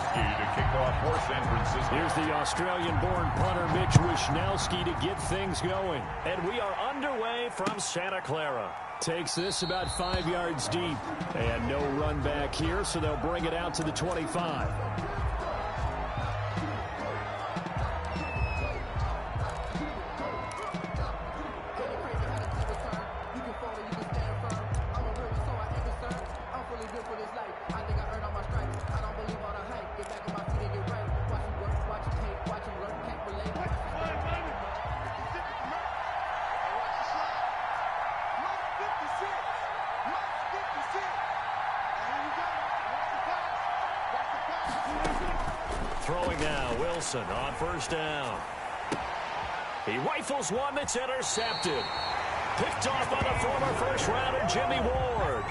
Wishnowsky to kick off for San Francisco. Here's the Australian-born punter Mitch Wishnowsky to get things going. And we are underway from Santa Clara. Takes this about 5 yards deep. And no run back here, so they'll bring it out to the 25. Throwing now, Wilson on first down. He rifles one that's intercepted. Picked off by the former first-rounder Jimmy Ward.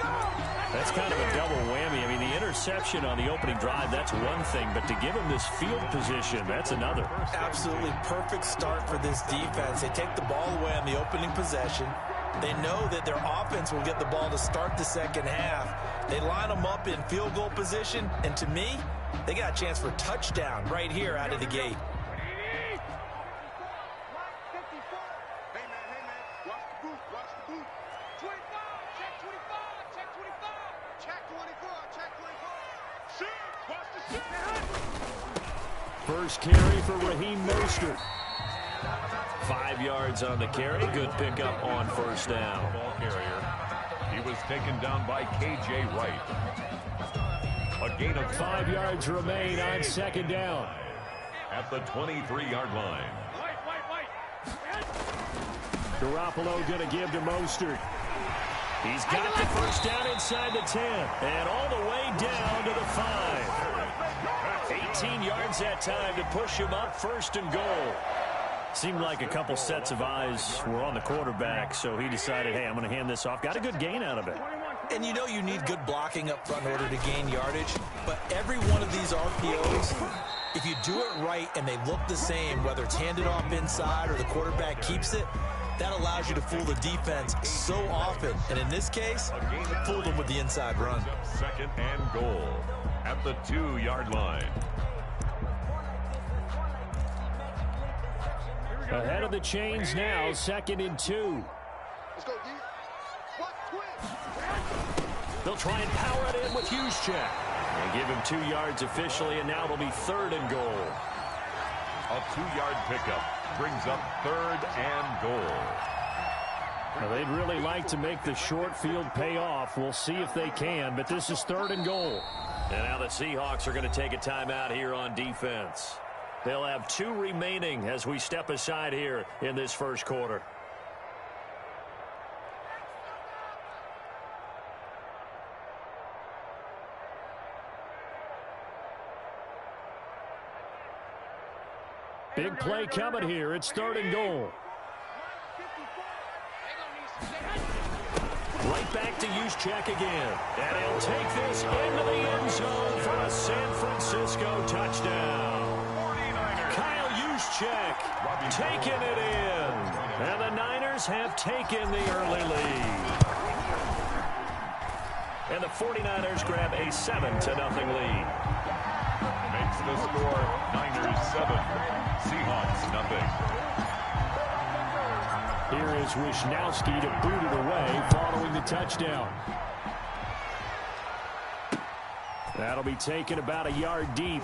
That's kind of a double whammy. I mean, the interception on the opening drive, that's one thing, but to give him this field position, that's another. Absolutely perfect start for this defense. They take the ball away on the opening possession. They know that their offense will get the ball to start the second half. They line them up in field goal position, and to me, they got a chance for a touchdown right here out of the gate. First carry for Raheem Mostert. 5 yards on the carry. Good pickup on first down. Ball carrier. He was taken down by K.J. Wright. A gain of 5 yards remain on second down. At the 23-yard line. Garoppolo going to give to Mostert. He's got the first down inside the 10. And all the way down to the 5. 18 yards that time to push him up first and goal. Seemed like a couple sets of eyes were on the quarterback, so he decided, hey, I'm going to hand this off. Got a good gain out of it. And you know you need good blocking up front in order to gain yardage, but every one of these RPOs, if you do it right and they look the same, whether it's handed off inside or the quarterback keeps it, that allows you to fool the defense so often. And in this case, fooled them with the inside run. Second and goal at the 2-yard line. Ahead of the chains now, second and 2. They'll try and power it in with Juszczyk. They give him 2 yards officially, and now it'll be third and goal. A 2-yard pickup brings up third and goal. Now, they'd really like to make the short field pay off. We'll see if they can, but this is third and goal. And now the Seahawks are going to take a timeout here on defense. They'll have 2 remaining as we step aside here in this first quarter. Big play coming here. It's third and goal. Right back to Juszczyk again. And he'll take this into the end zone for a San Francisco touchdown. Kyle Juszczyk taking it in. And the Niners have taken the early lead. And the 49ers grab a 7-0 lead. Makes the score Niners 7, Seahawks nothing. Here is Wishnowsky to boot it away following the touchdown. That'll be taken about a yard deep.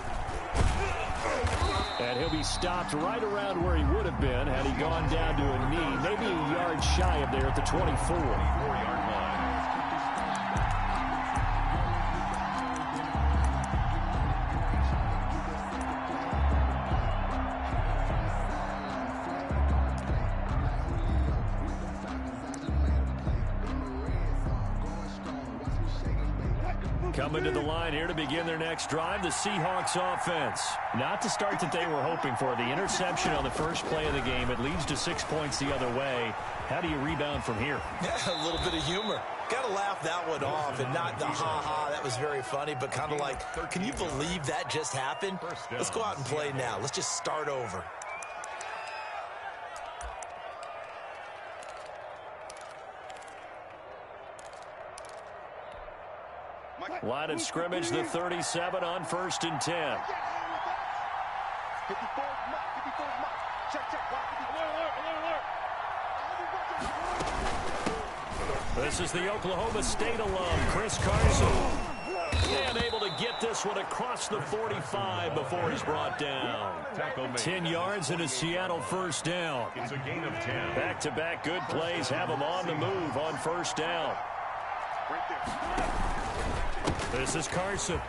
And he'll be stopped right around where he would have been had he gone down to a knee. Maybe a yard shy of there at the 24. 4-yard line. Coming to the line here to begin their next drive, the Seahawks offense. Not the start that they were hoping for. The interception on the first play of the game. It leads to 6 points the other way. How do you rebound from here? Yeah, a little bit of humor. Got to laugh that one off and not the ha-ha, that was very funny, but kind of like, can you believe that just happened? Let's go out and play now. Let's just start over. Line of scrimmage, the 37 on 1st and 10. This is the Oklahoma State alum, Chris Carson. And able to get this one across the 45 before he's brought down. 10 yards and a Seattle first down. It's a gain of 10. Back-to-back good plays have him on the move on first down. This is Carson.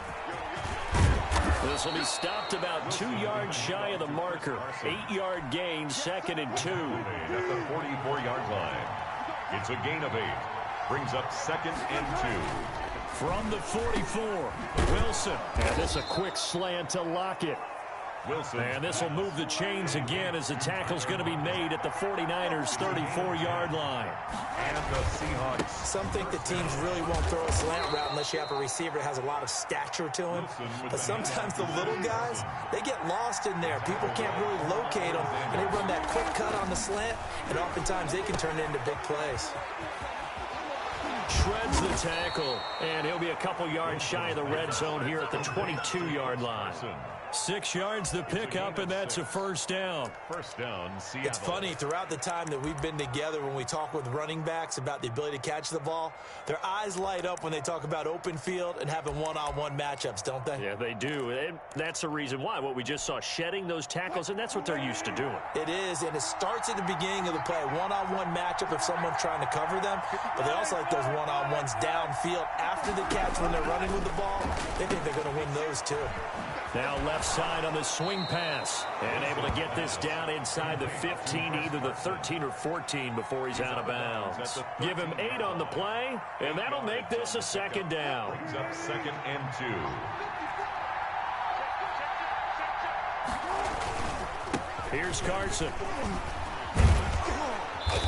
This will be stopped about 2 yards shy of the marker. 8-yard gain, 2nd and 2. At the 44-yard line. It's a gain of 8. Brings up 2nd and 2. From the 44, Wilson. And this a quick slant to Lockett. Wilson. And this will move the chains again as the tackle's going to be made at the 49ers' 34-yard line. And the Seahawks. Some think that teams really won't throw a slant route unless you have a receiver that has a lot of stature to him. But sometimes the little guys, they get lost in there. People can't really locate them, and they run that quick cut on the slant, and oftentimes they can turn it into big plays. Shreds the tackle, and he'll be a couple yards shy of the red zone here at the 22-yard line. 6 yards the pickup, and that's a first down. First down, Seattle. It's funny, throughout the time that we've been together, when we talk with running backs about the ability to catch the ball, their eyes light up when they talk about open field and having one-on-one matchups, don't they? Yeah, they do. And that's the reason why. What we just saw, shedding those tackles, and that's what they're used to doing. It is, and it starts at the beginning of the play. One-on-one matchup if someone's trying to cover them, but they also like those one-on-ones downfield after the catch when they're running with the ball. They think they're going to win those too. Now left side on the swing pass. And able to get this down inside the 15, either the 13 or 14 before he's out of bounds. Give him 8 on the play, and that'll make this a second down. Brings up 2nd and 2. Here's Carson.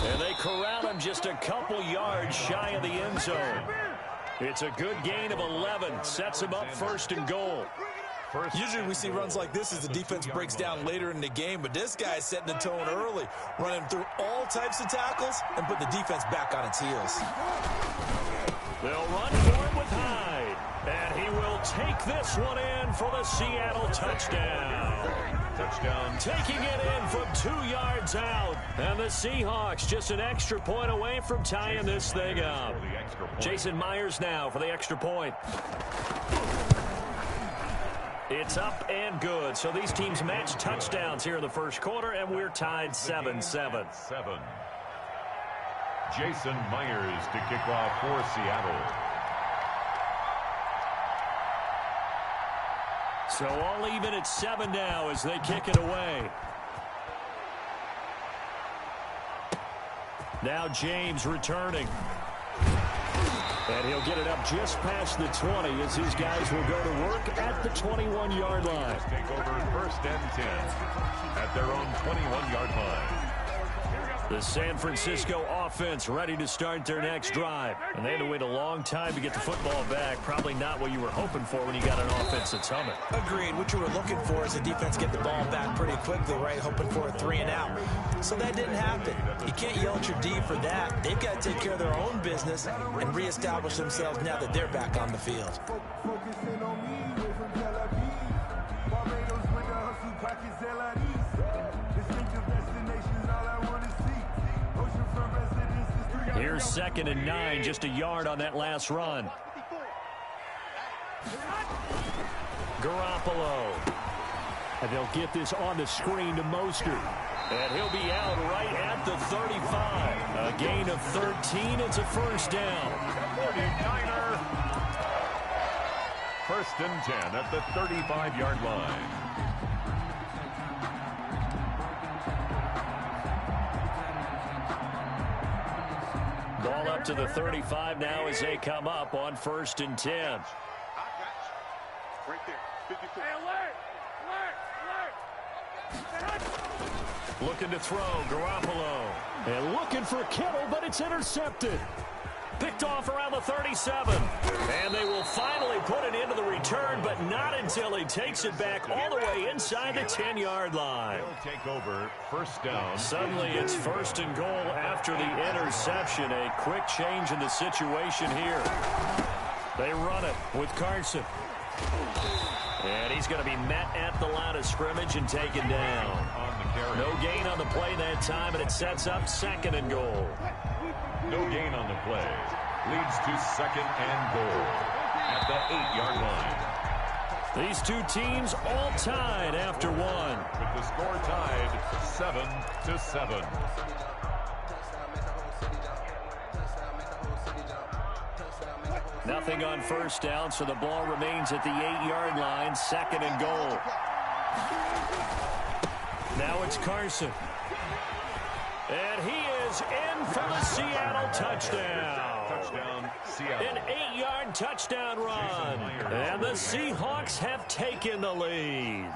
And they corral him just a couple yards shy of the end zone. It's a good gain of 11. Sets him up 1st and goal. Usually we see runs like this as the defense breaks down later in the game, but this guy is setting the tone early, running through all types of tackles and put the defense back on its heels. They'll run for it with Hyde, and he will take this one in for the Seattle touchdown. Touchdown. Taking it in from 2 yards out, and the Seahawks just an extra point away from tying this thing up. Jason Myers now for the extra point. It's up and good. So these teams match touchdowns here in the first quarter, and we're tied 7-7. Jason Myers to kick off for Seattle. So all even at 7 now as they kick it away. Now James returning. And he'll get it up just past the 20 as his guys will go to work at the 21-yard line. Take over 1st and 10 at their own 21-yard line. The San Francisco offense ready to start their next drive. And they had to wait a long time to get the football back. Probably not what you were hoping for when you got an offense that's humming. Agreed. What you were looking for is the defense get the ball back pretty quickly, right? Hoping for a 3 and out. So that didn't happen. You can't yell at your D for that. They've got to take care of their own business and reestablish themselves now that they're back on the field. Here's 2nd and 9, just a yard on that last run. Garoppolo. And they'll get this on the screen to Mostert. And he'll be out right at the 35. A gain of 13. It's a first down. 49er. 1st and 10 at the 35-yard line. Ball up to the 35 now as they come up on 1st and 10. Right there. 54. Hey, alert! Looking to throw, Garoppolo. And looking for Kittle, but it's intercepted. Picked off around the 37. And they will finally put it into the return, but not until he takes it back all the way inside the 10-yard line. They'll take over 1st down. Suddenly it's 1st and goal after the interception. A quick change in the situation here. They run it with Carson. And he's going to be met at the line of scrimmage and taken down. No gain on the play that time, and it sets up 2nd and goal. No gain on the play. Leads to 2nd and goal at the 8-yard line. These two teams all tied after one. With the score tied 7-7. Nothing on first down, so the ball remains at the 8-yard line, 2nd and goal. Now it's Carson. And he is in for the Seattle touchdown. Touchdown, Seattle. An 8-yard touchdown run. And the Seahawks have taken the lead.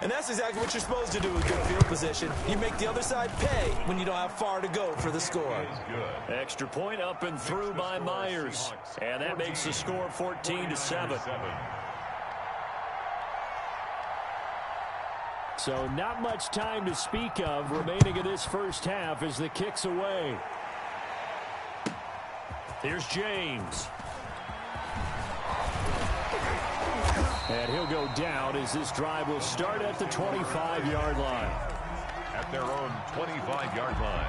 And that's exactly what you're supposed to do with good field position. You make the other side pay when you don't have far to go for the score. Extra point up and through by Myers. And that makes the score 14-7. So not much time to speak of remaining in this first half as the kick's away. Here's James. And he'll go down as this drive will start at the 25-yard line. At their own 25-yard line.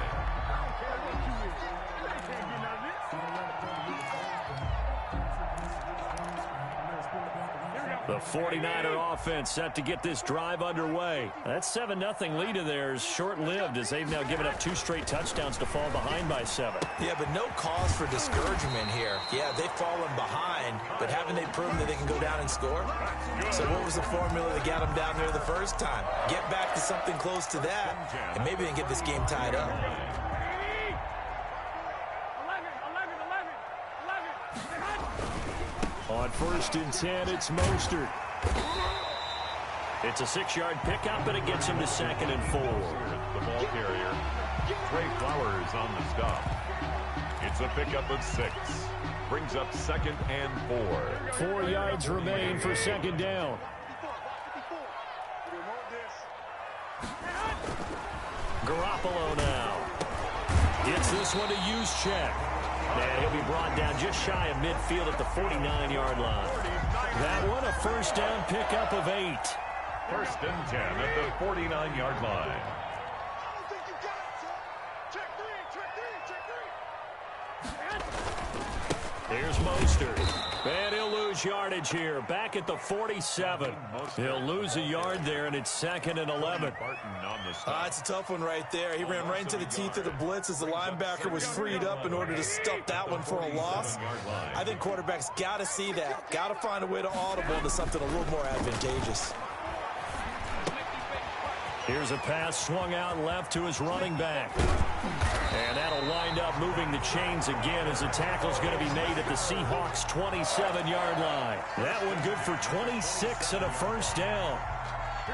The 49er offense set to get this drive underway. That 7-0 lead of theirs short-lived as they've now given up 2 straight touchdowns to fall behind by 7. Yeah, but no cause for discouragement here. Yeah, they've fallen behind, but haven't they proven that they can go down and score? So what was the formula that got them down there the first time? Get back to something close to that, and maybe they can get this game tied up. On 1st and 10, it's Mostert. It's a 6-yard pickup, and it gets him to 2nd and 4. The ball carrier, Trey Flowers on the stop. It's a pickup of 6. Brings up 2nd and 4. 4 yards remain for 2nd down. Garoppolo now. Gets this one to Juszczyk. And he'll be brought down just shy of midfield at the 49-yard line. That one, a first down pickup of 8. 1st and 10 at the 49-yard line. Here's Mostert. And he'll lose yardage here. Back at the 47. He'll lose a yard there, and it's 2nd and 11. It's a tough one right there. He ran right into the teeth of the blitz as the linebacker was freed up in order to stuff that one for a loss. I think quarterbacks got to see that. Got to find a way to audible into something a little more advantageous. Here's a pass swung out left to his running back. And that'll wind up moving the chains again as the tackle's going to be made at the Seahawks' 27-yard line. That one good for 26 and a first down.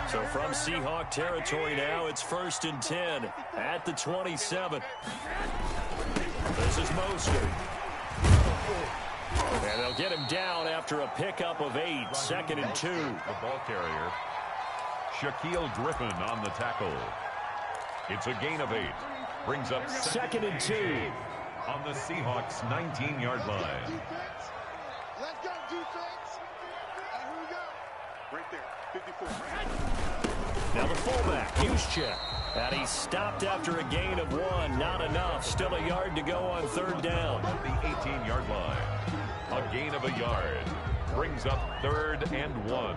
So from Seahawk territory now, it's 1st and 10 at the 27. This is Mostert. And they'll get him down after a pickup of 8, 2nd and 2. The ball carrier, Shaquille Griffin on the tackle. It's a gain of 8. Brings up 2nd and 2. On the Seahawks' 19-yard line. Let's go, defense. Here we go. Right there, 54. Now the fullback, Juszczyk. And he's stopped after a gain of 1. Not enough. Still a yard to go on 3rd down. At the 18-yard line. A gain of a yard. Brings up 3rd and 1.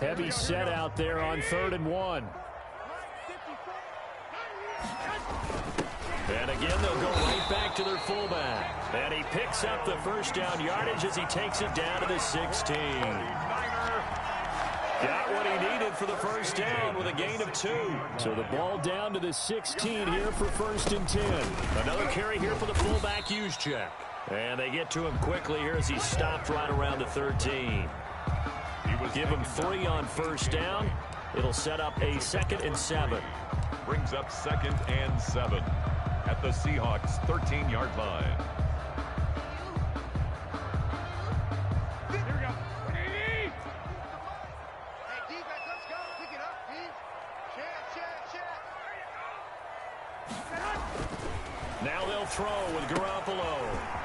Heavy set out there on 3rd and 1. And again, they'll go right back to their fullback. And he picks up the first down yardage as he takes it down to the 16. Got what he needed for the first down with a gain of 2. So the ball down to the 16 here for 1st and 10. Another carry here for the fullback, Juszczyk. And they get to him quickly here as he stopped right around the 13. Give him 3 on first down. It'll set up a 2nd and 7. Brings up 2nd and 7 at the Seahawks' 13-yard line. Here we go. Hey, defense, let's go. Pick it up, D. Check. Now they'll throw with Garoppolo.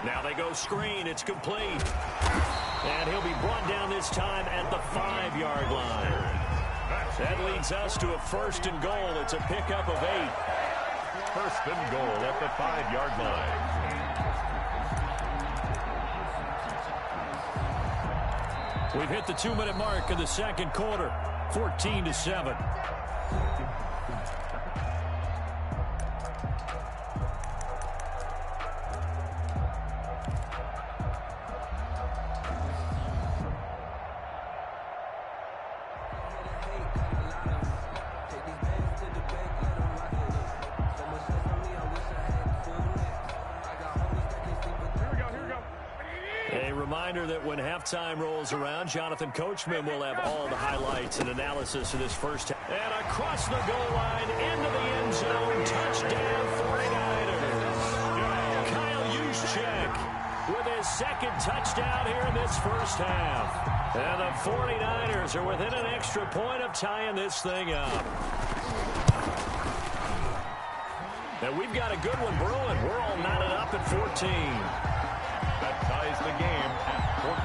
Now they go screen. It's complete. And he'll be brought down this time at the 5-yard line. That leads us to a 1st and goal. It's a pickup of 8. 1st and goal at the 5-yard line. We've hit the 2-minute mark in the second quarter. 14-7. That when halftime rolls around, Jonathan Coachman will have all the highlights and analysis of this first half. And across the goal line, into the end zone, touchdown 49ers. Kyle Juszczyk with his 2nd touchdown here in this first half. And the 49ers are within an extra point of tying this thing up. And we've got a good one brewing. We're all knotted up at 14. That ties the game at 14.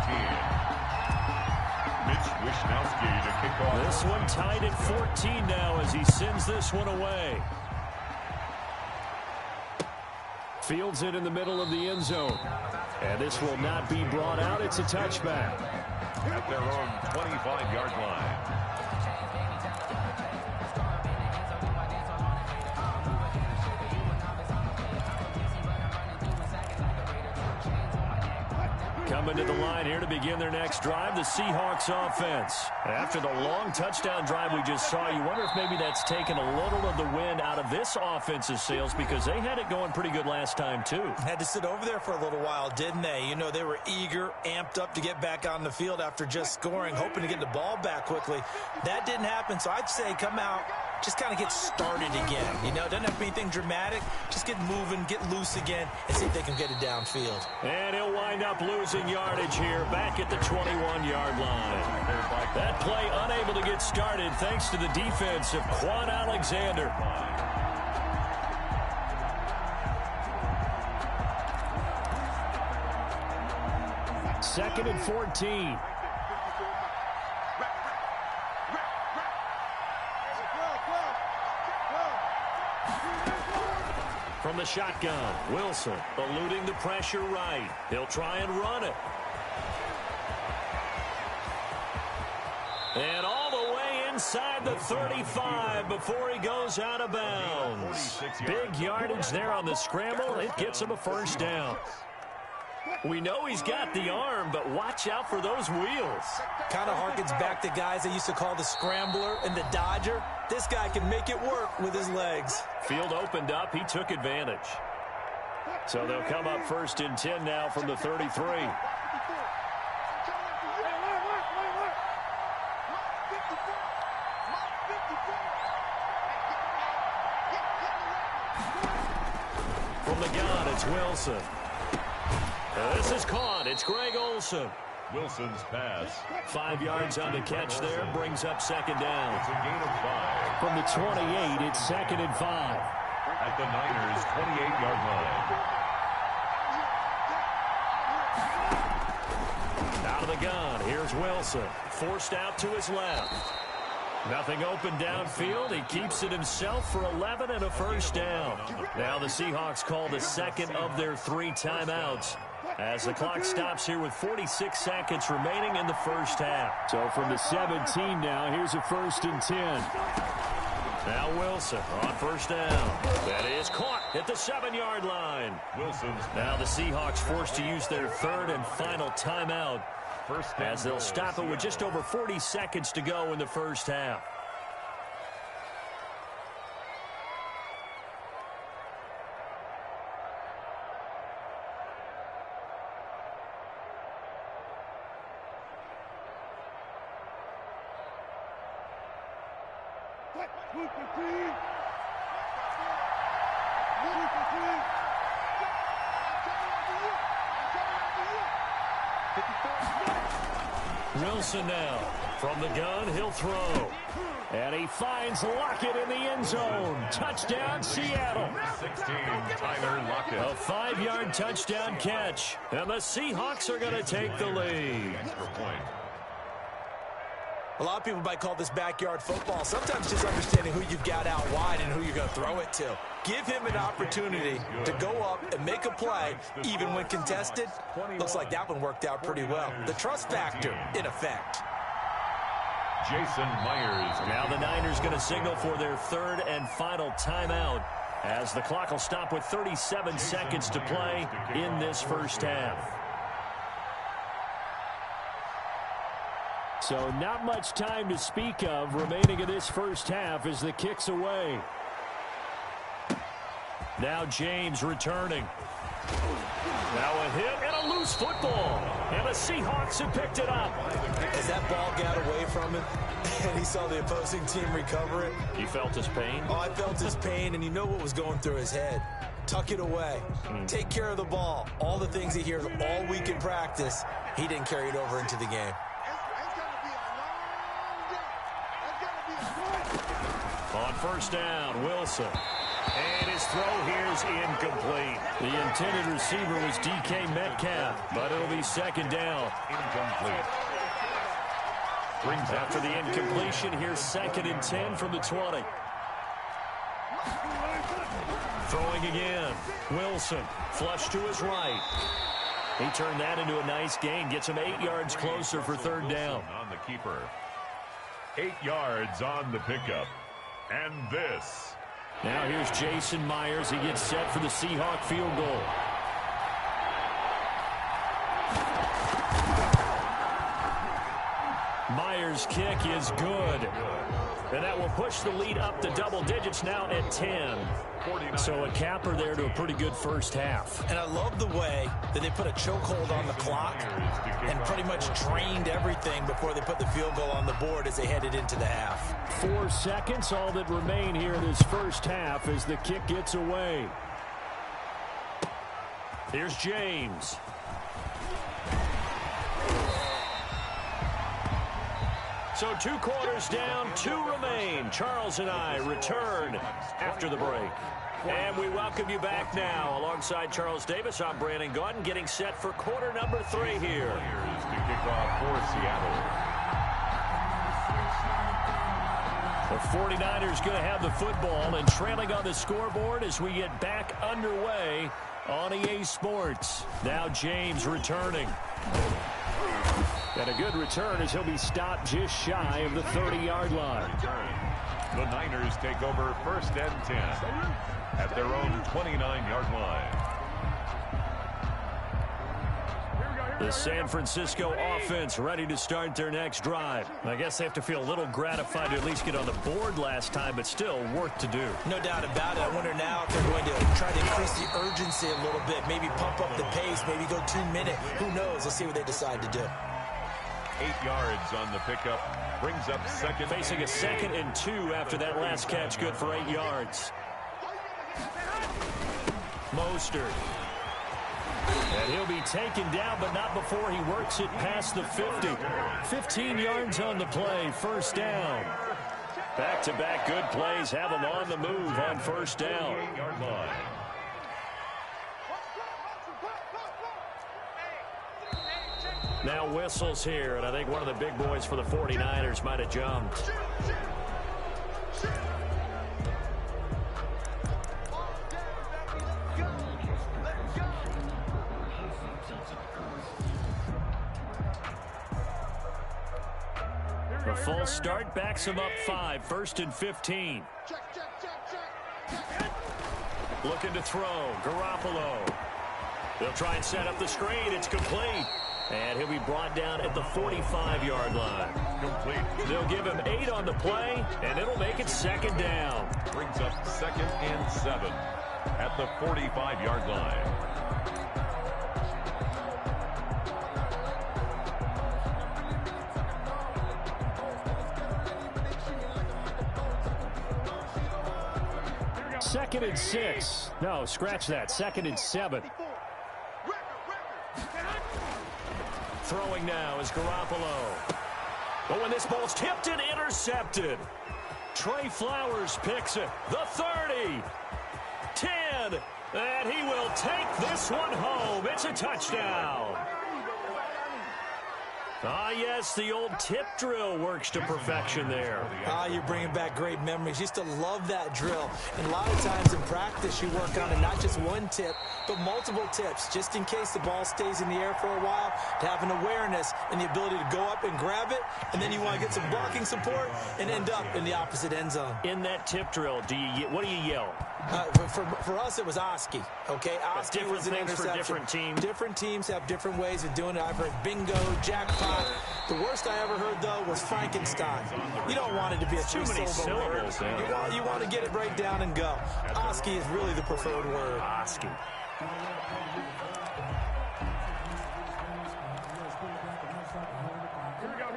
Mitch Wishnowski to kick off. This one tied at 14 now as he sends this one away. Fields it in the middle of the end zone. And this will not be brought out. It's a touchback. At their own 25-yard line. Coming to the line here to begin their next drive, the Seahawks offense. After the long touchdown drive we just saw, you wonder if maybe that's taken a little of the wind out of this offense's sails because they had it going pretty good last time, too. Had to sit over there for a little while, didn't they? You know, they were eager, amped up to get back on the field after just scoring, hoping to get the ball back quickly. That didn't happen, so I'd say come out, just kind of get started again. You know, it doesn't have to be anything dramatic. Just get moving, get loose again, and see if they can get it downfield. And he'll wind up losing yardage here back at the 21-yard line. That play unable to get started thanks to the defense of Quan Alexander. Second and 14. From the shotgun, Wilson eluding the pressure right. He'll try and run it. And all the way inside the 35 before he goes out of bounds. Big yardage there on the scramble. It gets him a 1st down. We know he's got the arm, but watch out for those wheels. Kind of harkens back to guys they used to call the scrambler and the dodger. This guy can make it work with his legs. Field opened up. He took advantage. So they'll come up 1st and 10 now from the 33. From the gun, it's Wilson. This is caught. It's Greg Olsen. Wilson's pass. 5 yards on the catch there. Brings up 2nd down. It's a gain of 5. From the 28, it's 2nd and 5. At the Niners' 28-yard line. Out of the gun. Here's Wilson. Forced out to his left. Nothing open downfield. He keeps it himself for 11 and a 1st down. Now the Seahawks call the 2nd of their 3 timeouts as the clock stops here with 46 seconds remaining in the first half. So from the 17 now, here's a 1st and 10. Now Wilson on 1st down. That is caught at the 7-yard line. Wilson's now the Seahawks forced to use their 3rd and final timeout as they'll stop it with just over 40 seconds to go in the first half. Wilson now. From the gun, he'll throw. And he finds Lockett in the end zone. Touchdown, Seattle. 16, Tyler Lockett. A 5-yard touchdown catch. And the Seahawks are going to take the lead. Extra point. A lot of people might call this backyard football. Sometimes just understanding who you've got out wide and who you're going to throw it to. Give him an opportunity to go up and make a play, even when contested. Looks like that one worked out pretty well. The trust factor in effect. Jason Myers. Now the Niners going to signal for their third and final timeout as the clock will stop with 37 seconds to play in this first half. So not much time to speak of remaining in this first half as the kick's away. Now James returning. Now a hit and a loose football. And the Seahawks have picked it up. As that ball got away from him and he saw the opposing team recover it. You felt his pain? Oh, I felt his pain, and you know what was going through his head. Tuck it away. Take care of the ball. All the things he hears all week in practice, he didn't carry it over into the game. On first down, Wilson. And his throw here is incomplete. The intended receiver was DK Metcalf, but it'll be second down. Incomplete. Brings after the incompletion, here's 2nd and 10 from the 20. Throwing again. Wilson, flush to his right. He turned that into a nice gain, gets him 8 yards closer for third down. On the keeper. 8 yards on the pickup. And this. Now here's Jason Myers. He gets set for the Seahawk field goal. Myers' kick is good. And that will push the lead up to double digits now at 10. So a capper there to a pretty good first half. And I love the way that they put a chokehold on the clock and pretty much drained everything before they put the field goal on the board as they headed into the half. 4 seconds, all that remain here this first half as the kick gets away. Here's James. So 2 quarters down, 2 remain. Charles and I return after the break. And we welcome you back now. Alongside Charles Davis, I'm Brandon Gaudin, getting set for quarter number 3 here. Here's to kick off for Seattle. The 49ers going to have the football and trailing on the scoreboard as we get back underway on EA Sports. Now James returning. And a good return as he'll be stopped just shy of the 30-yard line. The Niners take over 1st and 10 at their own 29-yard line. The San Francisco offense ready to start their next drive. I guess they have to feel a little gratified to at least get on the board last time, but still work to do. No doubt about it. I wonder now if they're going to try to increase the urgency a little bit, maybe pump up the pace, maybe go 2-minute. Who knows? Let's see what they decide to do. 8 yards on the pickup. Brings up 2nd. Facing a 2nd and 2 after that last catch, good for 8 yards. Mostert. And he'll be taken down, but not before he works it past the 50. 15 yards on the play, first down. Back-to-back good plays have him on the move on first down. 8-yard line. Now whistles here, and I think one of the big boys for the 49ers might have jumped. A full start backs him up 5, 1st and 15. Looking to throw, Garoppolo. They'll try and set up the screen, it's complete. And he'll be brought down at the 45-yard line. Complete. They'll give him 8 on the play, and it'll make it 2nd down. Brings up 2nd and 7 at the 45-yard line. Second and 6. No, scratch that. 2nd and 7. Throwing now is Garoppolo. But when this ball's tipped and intercepted, Trey Flowers picks it. The 30, 10, and he will take this one home. It's a touchdown. Ah, yes, the old tip drill works to perfection there. Ah, you're bringing back great memories. Used to love that drill. And a lot of times in practice, you work on it, not just one tip, but multiple tips, just in case the ball stays in the air for a while, to have an awareness and the ability to go up and grab it, and then you want to get some blocking support and end up in the opposite end zone. In that tip drill, what do you yell? For us, it was Oski. Okay, Oski was an interception. For different teams. Different teams have different ways of doing it. I've heard bingo, jackpot. The worst I ever heard, though, was Frankenstein. You don't want it to be a too many syllables. You want to get it right down and go. Oski is really the preferred word. Oski.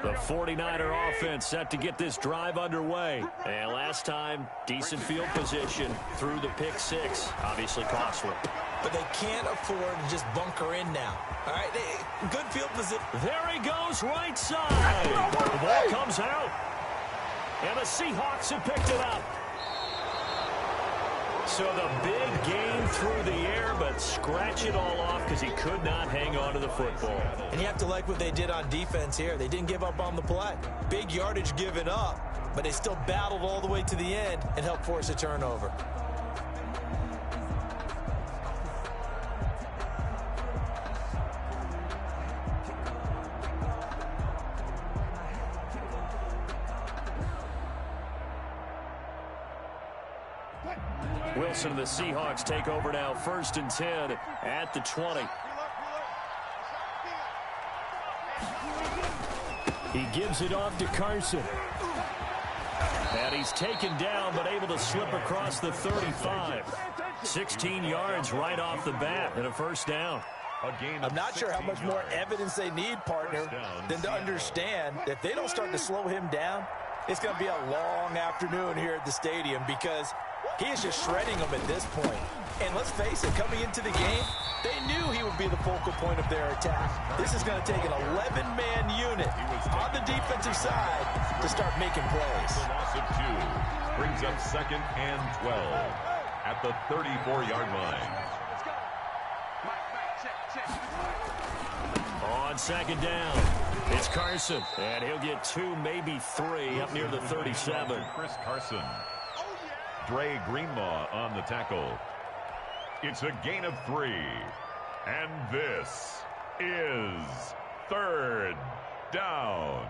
The 49er offense set to get this drive underway. And last time, decent field position through the pick six. Obviously costly. But they can't afford to just bunker in now. All right, good field position. There he goes, right side. The ball comes out. And the Seahawks have picked it up. So the big gain through the air, but scratch it all off because he could not hang on to the football. And you have to like what they did on defense here. They didn't give up on the play. Big yardage given up, but they still battled all the way to the end and helped force a turnover. Wilson and the Seahawks take over now, 1st and 10 at the 20. He gives it off to Carson. And he's taken down, but able to slip across the 35. 16 yards right off the bat and a first down. I'm not sure how much more evidence they need, partner, than to understand that if they don't start to slow him down, it's going to be a long afternoon here at the stadium because he is just shredding them at this point. And let's face it, coming into the game, they knew he would be the focal point of their attack. This is going to take an 11-man unit on the defensive side to start making plays. The loss of 2 brings up 2nd and 12 at the 34-yard line. On 2nd down, it's Carson. And he'll get 2, maybe 3 up near the 37. Chris Carson. Dre Greenlaw on the tackle. It's a gain of 3. And this is 3rd down.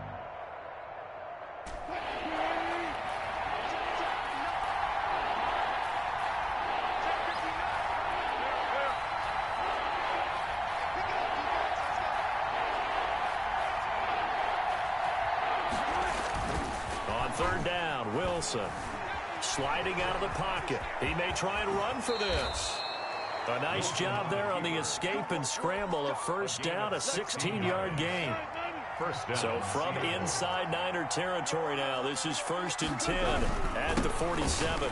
On 3rd down, Wilson. Sliding out of the pocket. He may try and run for this. A nice job there on the escape and scramble. A 1st down, a 16-yard gain. So from inside Niner territory now, this is 1st and 10 at the 47.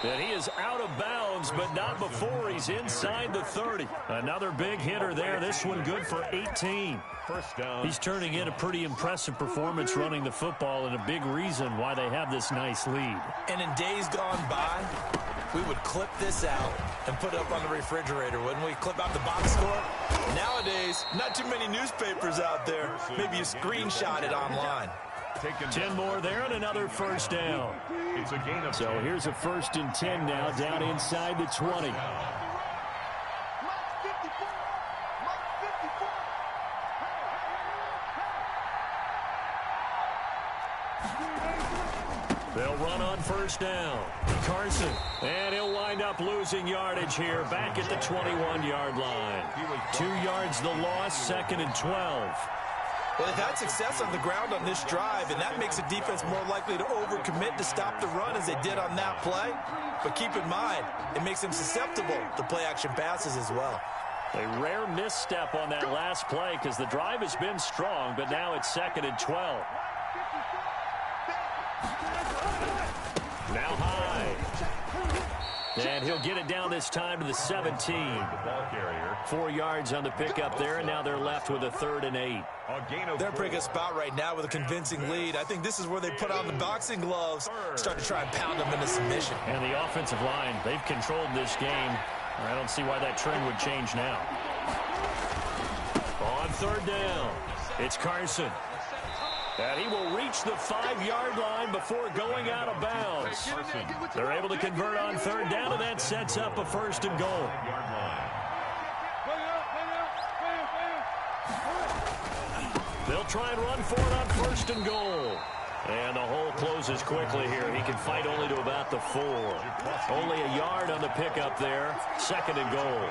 And he is out of bounds, but not before he's inside the 30. Another big hitter there. This one good for 18. 1st down. He's turning in a pretty impressive performance running the football and a big reason why they have this nice lead. And in days gone by, we would clip this out and put it up on the refrigerator, wouldn't we? Clip out the box score. Nowadays, not too many newspapers out there. Maybe you screenshot it online. 10 more there and another 1st down. It's a gain of 10. So here's a 1st and 10 now down inside the 20. They'll run on 1st down. Carson, and he'll wind up losing yardage here back at the 21-yard line. 2 yards the loss, 2nd and 12. Well, they've had success on the ground on this drive, and that makes the defense more likely to overcommit to stop the run as they did on that play. But keep in mind, it makes them susceptible to play-action passes as well. A rare misstep on that last play because the drive has been strong, but now it's 2nd and 12. Now high. And he'll get it down this time to the 17. Ball carrier. 4 yards on the pickup there, and now they're left with a 3rd and 8. They're in a pretty good spot right now with a convincing lead. I think this is where they put on the boxing gloves, start to try and pound them into submission. And the offensive line, they've controlled this game. I don't see why that trend would change now. On 3rd down, it's Carson. And he will reach the 5-yard line before going out of bounds. They're able to convert on 3rd down, and that sets up a 1st and goal. They'll try and run for it on 1st and goal. And the hole closes quickly here. He can fight only to about the 4. Only a yard on the pickup there. 2nd and goal.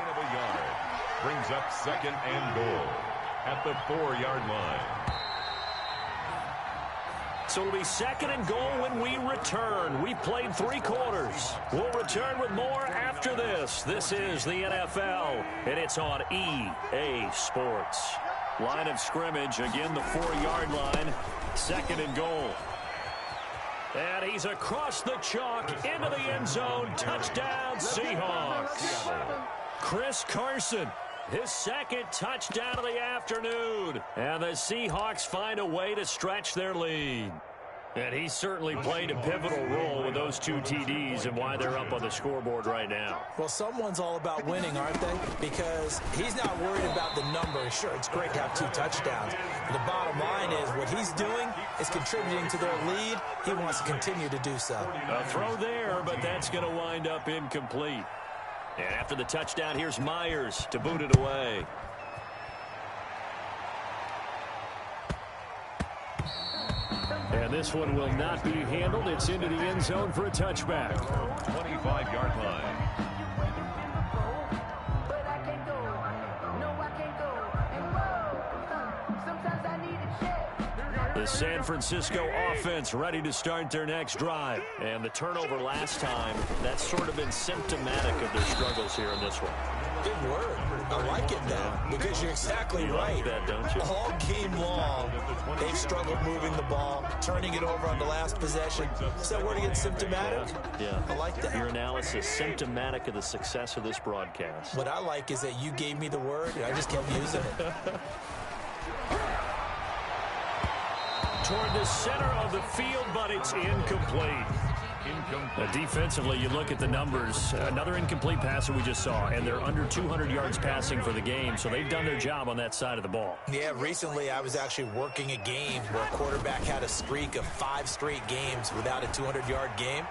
Brings up 2nd and goal at the 4-yard line. So it'll be 2nd and goal when we return. We've played 3 quarters. We'll return with more after this. This is the NFL, and it's on EA Sports. Line of scrimmage, again the 4-yard line. 2nd and goal. And he's across the chalk into the end zone. Touchdown, Seahawks. Chris Carson. His 2nd touchdown of the afternoon. And the Seahawks find a way to stretch their lead. And he certainly played a pivotal role with those 2 TDs and why they're up on the scoreboard right now. Well, someone's all about winning, aren't they? Because he's not worried about the number. Sure, it's great to have 2 touchdowns. But the bottom line is what he's doing is contributing to their lead. He wants to continue to do so. A throw there, but that's going to wind up incomplete. And after the touchdown, here's Myers to boot it away. And this one will not be handled. It's into the end zone for a touchback. 25-yard line. The San Francisco offense ready to start their next drive. And the turnover last time, that's sort of been symptomatic of their struggles here in this one. Good word. I like it, though, because you're exactly right. Like that, don't you? All game long, they've struggled moving the ball, turning it over on the last possession. Is that word again, symptomatic? Yeah. I like that. Your analysis, symptomatic of the success of this broadcast. What I like is that you gave me the word, and I just kept using it. Toward the center of the field, but it's incomplete. Defensively, you look at the numbers. Another incomplete pass that we just saw, and they're under 200 yards passing for the game, so they've done their job on that side of the ball. Yeah, recently I was actually working a game where a quarterback had a streak of 5 straight games without a 200-yard game,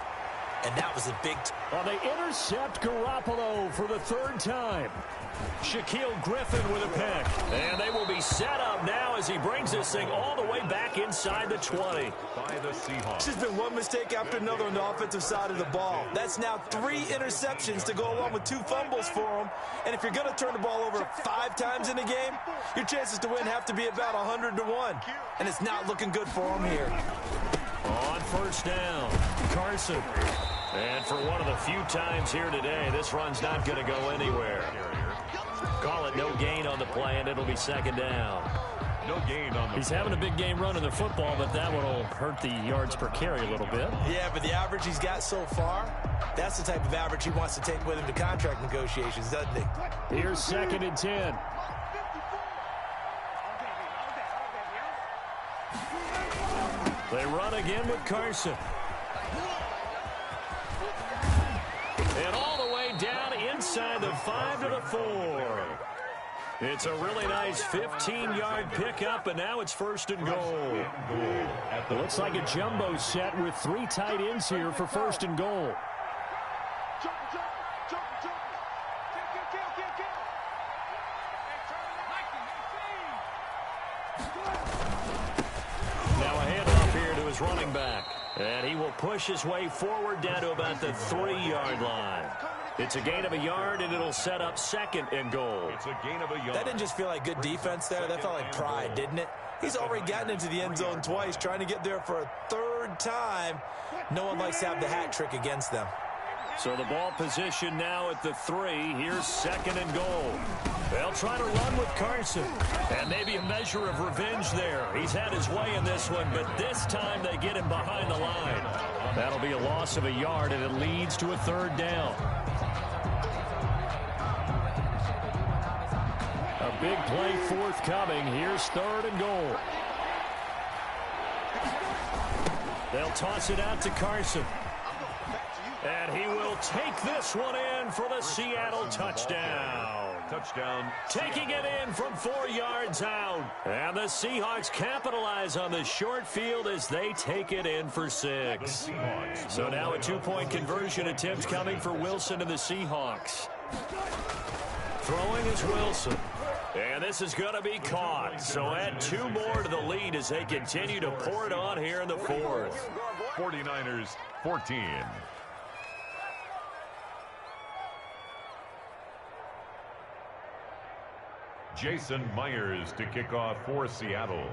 and that was a big... Well, they intercept Garoppolo for the 3rd time. Shaquille Griffin with a pick. And they will be set up now as he brings this thing all the way back inside the 20. By the Seahawks. There's been one mistake after another on the offensive side of the ball. That's now 3 interceptions to go along with 2 fumbles for them. And if you're going to turn the ball over 5 times in a game, your chances to win have to be about 100-1. And it's not looking good for them here. On 1st down, Carson. And for one of the few times here today, this run's not going to go anywhere. Call it no gain on the play, and it'll be 2nd down. No gain on the He's having a big game running the football, but that one will hurt the yards per carry a little bit. Yeah, but the average he's got so far, that's the type of average he wants to take with him to contract negotiations, doesn't he? Here's 2nd and 10. They run again with Carson. And all the way down inside the 5 to the 4. It's a really nice 15-yard pickup, and now it's 1st and goal. It looks like a jumbo set with 3 tight ends here for 1st and goal. Now a handoff here to his running back. And he will push his way forward down to about the 3-yard line. It's a gain of a yard, and it'll set up 2nd and goal. It's a gain of a yard. That didn't just feel like good defense there. That felt like pride, didn't it? He's already gotten into the end zone twice, trying to get there for a 3rd time. No one likes to have the hat trick against them. So the ball position now at the 3. Here's 2nd and goal. They'll try to run with Carson. And maybe a measure of revenge there. He's had his way in this one, but this time they get him behind the line. That'll be a loss of a yard, and it leads to a 3rd down. A big play forthcoming. Here's 3rd and goal. They'll toss it out to Carson. And he will take this one in for the Seattle touchdown. Touchdown. Taking it in from 4 yards out. And the Seahawks capitalize on the short field as they take it in for 6. So now a 2-point conversion attempt coming for Wilson and the Seahawks. Throwing is Wilson. And this is going to be caught. So add 2 more to the lead as they continue to pour it on here in the 4th. 49ers 14. Jason Myers to kick off for Seattle.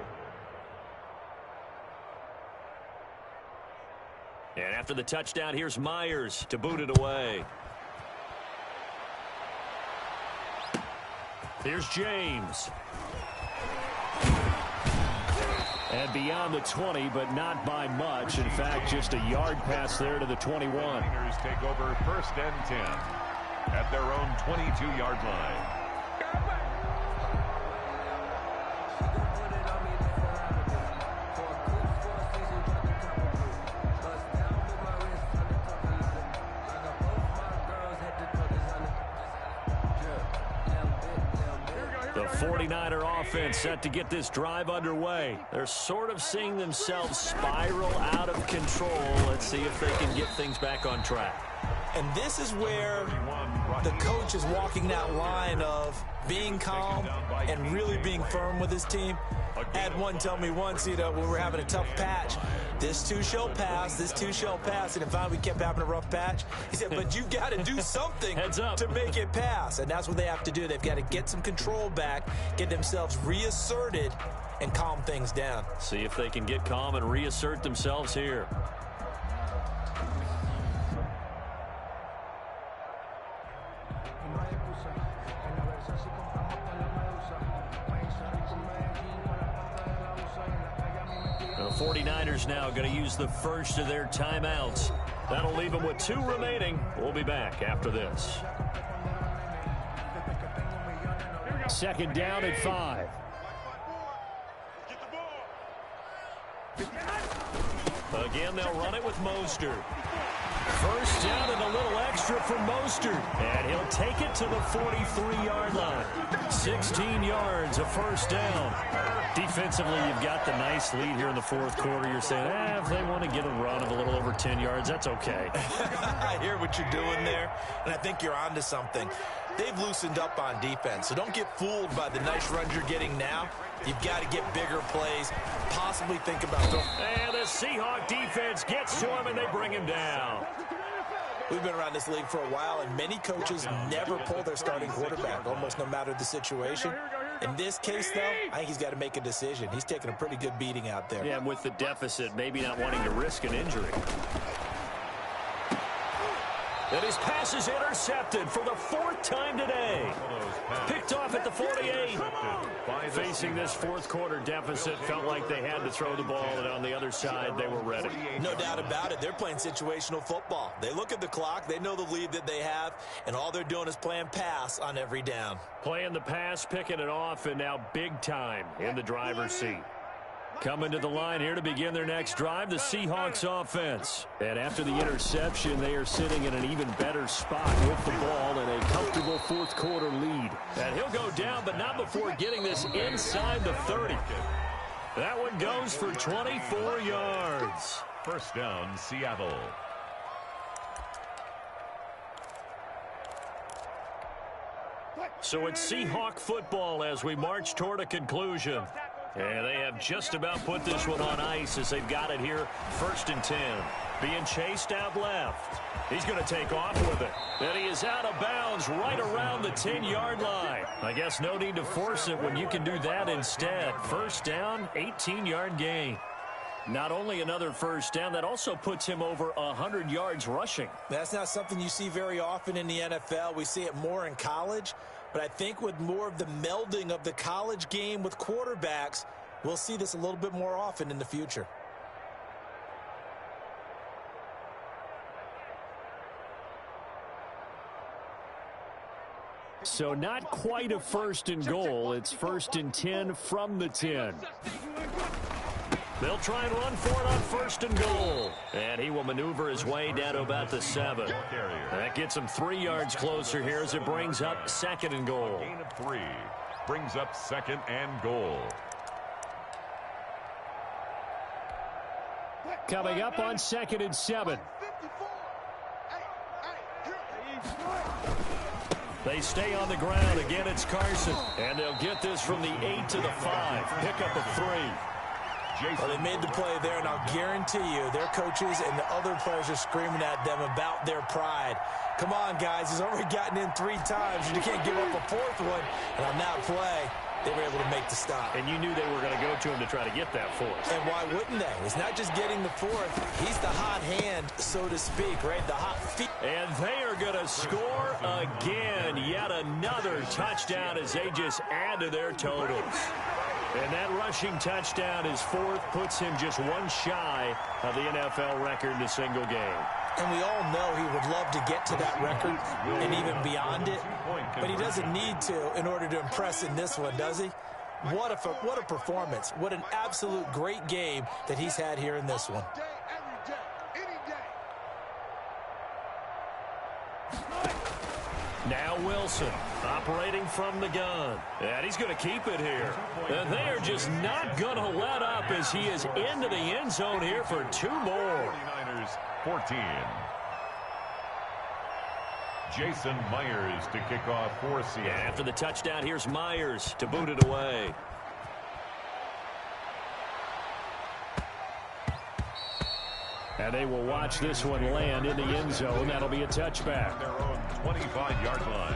And after the touchdown, here's Myers to boot it away. Here's James. And beyond the 20, but not by much. In fact, just a yard pass there to the 21. Niners take over 1st and 10 at their own 22-yard line. The 49er offense set to get this drive underway. They're sort of seeing themselves spiral out of control. Let's see if they can get things back on track. And this is where the coach is walking that line of being calm and really being firm with his team. I had one tell me once, when we were having a tough patch, this too shall pass, this too shall pass. And finally we kept having a rough patch. He said, but you got to do something to make it pass. And that's what they have to do. They've got to get some control back, get themselves reasserted, and calm things down. See if they can get calm and reassert themselves here. The 49ers now going to use the first of their timeouts. That'll leave them with 2 remaining. We'll be back after this. 2nd down at 5. Again, they'll run it with Mostert. 1st down and a little extra for Mostert. And he'll take it to the 43-yard line. 16 yards, a 1st down. Defensively, you've got the nice lead here in the 4th quarter. You're saying, if they want to get a run of a little over 10 yards, that's okay. I hear what you're doing there, and I think you're onto something. They've loosened up on defense, so don't get fooled by the nice runs you're getting now. You've got to get bigger plays, possibly think about them. And the Seahawk defense gets to him, and they bring him down. We've been around this league for a while, and many coaches never pull their starting quarterback, almost no matter the situation. In this case, though, I think he's got to make a decision. He's taking a pretty good beating out there. Yeah, with the deficit, maybe not wanting to risk an injury. And his pass is intercepted for the 4th time today. Picked off at the 48. Facing this 4th quarter deficit, felt like they had to throw the ball, and on the other side, they were ready. No doubt about it. They're playing situational football. They look at the clock, they know the lead that they have, and all they're doing is playing pass on every down. Playing the pass, picking it off, and now big time in the driver's seat. Coming to the line here to begin their next drive, the Seahawks offense. And after the interception, they are sitting in an even better spot with the ball and a comfortable 4th quarter lead. And he'll go down, but not before getting this inside the 30. That one goes for 24 yards. 1st down, Seattle. So it's Seahawk football as we march toward a conclusion. And they have just about put this one on ice as they've got it here. 1st and 10. Being chased out left. He's going to take off with it. And he is out of bounds right around the 10-yard line. I guess no need to force it when you can do that instead. 1st down, 18-yard gain. Not only another first down, that also puts him over 100 yards rushing. That's not something you see very often in the NFL. We see it more in college. But I think with more of the melding of the college game with quarterbacks, we'll see this a little bit more often in the future. So not quite a first and goal. It's first and 10 from the 10. They'll try and run for it on first and goal. And he will maneuver his way down to about the 7. That gets him 3 yards closer here as it brings up second and goal. Gain of 3. Brings up second and goal. Coming up on second and 7. They stay on the ground. Again, it's Carson. And they'll get this from the 8 to the 5. Pickup of 3. Well, they made the play there, and I'll guarantee you their coaches and the other players are screaming at them about their pride. Come on, guys. He's already gotten in 3 times. You can't give up a 4th one. And on that play, they were able to make the stop. And you knew they were going to go to him to try to get that 4th. And why wouldn't they? It's not just getting the 4th. He's the hot hand, so to speak, right? The hot feet. And they are going to score again. Yet another touchdown as they just add to their totals. And that rushing touchdown, his 4th, puts him just 1 shy of the NFL record in a single game. And we all know he would love to get to that record and even beyond it. But he doesn't need to in order to impress in this one, does he? What a performance. What an absolute great game that he's had here in this one. Now Wilson operating from the gun. And he's going to keep it here. And they are just not going to let up as he is into the end zone here for 2 more. 49ers 14. Jason Myers to kick off for Seattle. And after the touchdown, here's Myers to boot it away. And they will watch this one land in the end zone. That'll be a touchback. Their own 25-yard line.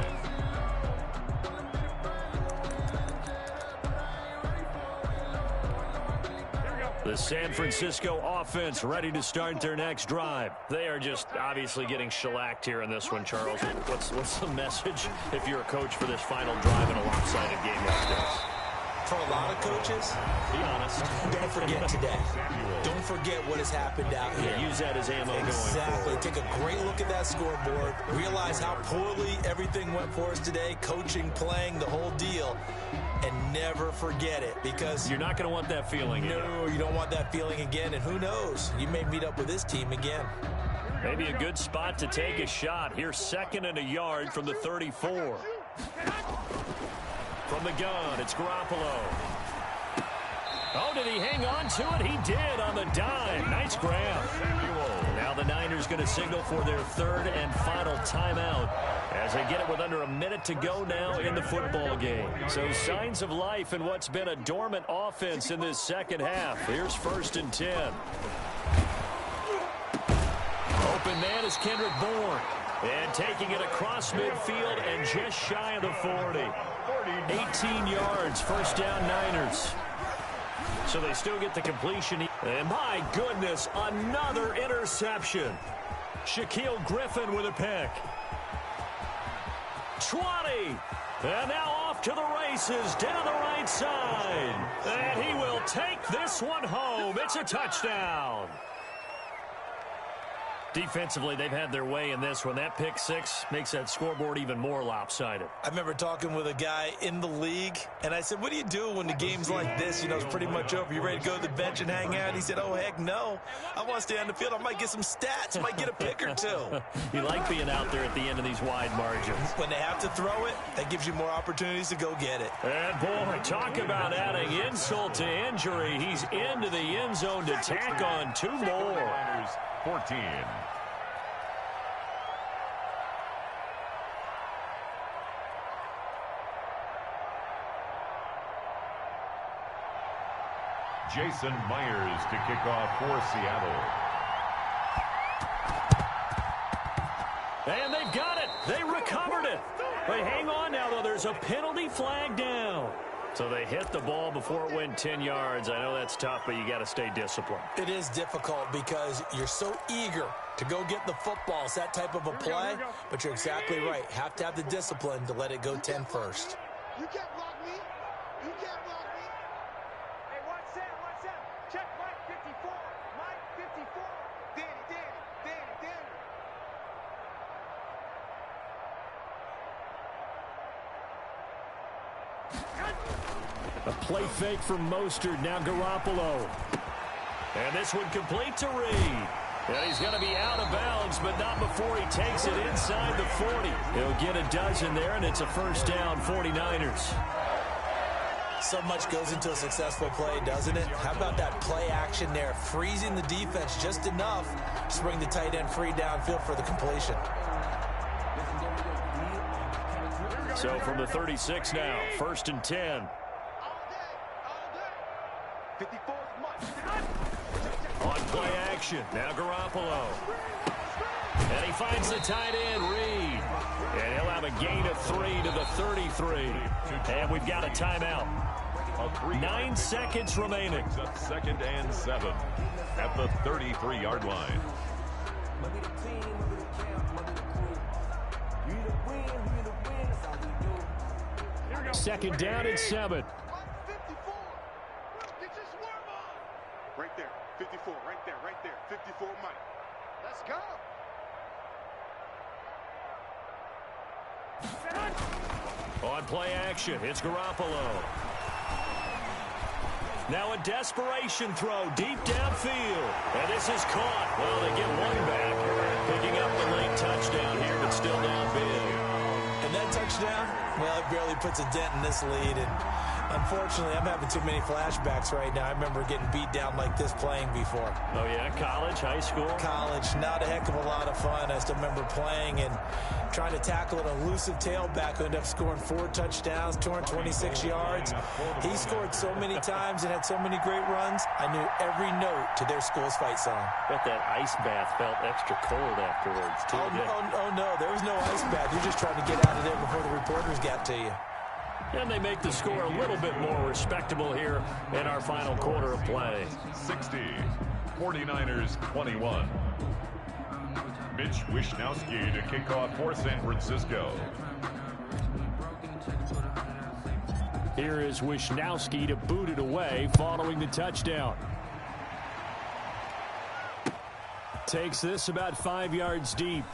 The San Francisco offense ready to start their next drive. They are just obviously getting shellacked here in this one, Charles. What's the message if you're a coach for this final drive in a lopsided game like this? For a lot of coaches, be honest, don't forget today. Don't forget what has happened out here. Use that as ammo going forward. Take a great look at that scoreboard. Realize how poorly everything went for us today. Coaching, playing, the whole deal. And never forget it, because you're not going to want that feeling again. No, you don't want that feeling again. And who knows? You may meet up with this team again. Maybe a good spot to take a shot. Here's second and a yard from the 34. From the gun, it's Garoppolo. Oh, did he hang on to it? He did on the dime. Nice grab. Now the Niners going to signal for their 3rd and final timeout as they get it with under a minute to go now in the football game. So signs of life in what's been a dormant offense in this second half. Here's 1st and 10. Open man is Kendrick Bourne. And taking it across midfield and just shy of the 40. 18 yards, first down Niners. So they still get the completion. And my goodness, another interception. Shaquille Griffin with a pick. 20. And now off to the races down the right side. And he will take this one home. It's a touchdown. Defensively, they've had their way in this one. That pick 6 makes that scoreboard even more lopsided. I remember talking with a guy in the league, and I said, what do you do when the game's like this? You know, it's pretty much over. You ready to go to the bench and hang out? He said, oh, heck no. I want to stay on the field. I might get some stats. I might get a pick or 2. You like being out there at the end of these wide margins. When they have to throw it, that gives you more opportunities to go get it. And, boy, talk about adding insult to injury. He's into the end zone to tack on 2 more. 14. Jason Myers to kick off for Seattle. And they've got it. They recovered it. But hang on now, though. There's a penalty flag down. So they hit the ball before it went 10 yards. I know that's tough, but you got to stay disciplined. It is difficult because you're so eager to go get the football. It's that type of a play, but you're exactly right. Have to have the discipline to let it go 10 first. You can't block me. You can't block me. Hey, watch that. Check Mike 54. Mike 54. Danny. A play fake from Mostert. Now Garoppolo. And this one complete to Reed. And he's going to be out of bounds, but not before he takes it inside the 40. He'll get a dozen there, and it's a first down, 49ers. So much goes into a successful play, doesn't it? How about that play action there, freezing the defense just enough to bring the tight end free downfield for the completion. So from the 36 now, 1st and 10. 54 On play action, now Garoppolo. And he finds the tight end, Reed. And he'll have a gain of 3 to the 33. And we've got a timeout. 9 seconds remaining. 2nd and 7 at the 33-yard line. Second down and 7. 54. Get your swarm on. Right there. 54. Right there. 54 Mike. Let's go. On play action, it's Garoppolo. Now a desperation throw deep downfield. And this is caught. Well, they get one back. Picking up the late touchdown here, but still down big. And that touchdown, well, it barely puts a dent in this lead. And unfortunately, I'm having too many flashbacks right now. I remember getting beat down like this playing before. Oh, yeah? College, high school? College, not a heck of a lot of fun. I still remember playing and trying to tackle an elusive tailback who ended up scoring 4 touchdowns, 226 yards. He scored so many times and had so many great runs, I knew every note to their school's fight song. Bet that ice bath felt extra cold afterwards, too. Oh, no, there was no ice bath. You're just trying to get out of there before the reporters got to you. And they make the score a little bit more respectable here in our final quarter of play. 60, 49ers 21. Mitch Wishnowsky to kick off for San Francisco. Here is Wishnowsky to boot it away following the touchdown. Takes this about 5 yards deep.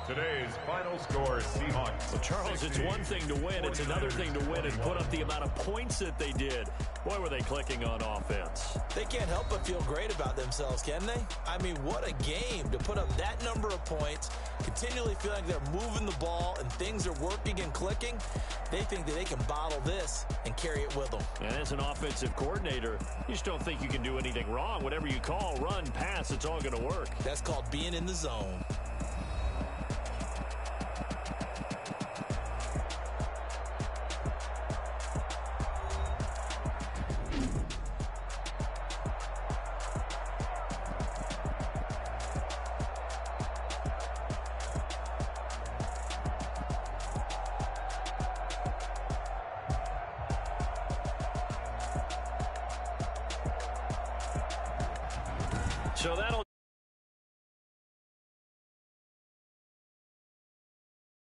Today's final score, Seahawks. Well, Charles, it's one thing to win. It's another thing to win and put up the amount of points that they did. Boy, were they clicking on offense. They can't help but feel great about themselves, can they? I mean, what a game to put up that number of points, continually feeling like they're moving the ball and things are working and clicking. They think that they can bottle this and carry it with them. And as an offensive coordinator, you just don't think you can do anything wrong. Whatever you call, run, pass, it's all going to work. That's called being in the zone. So that'll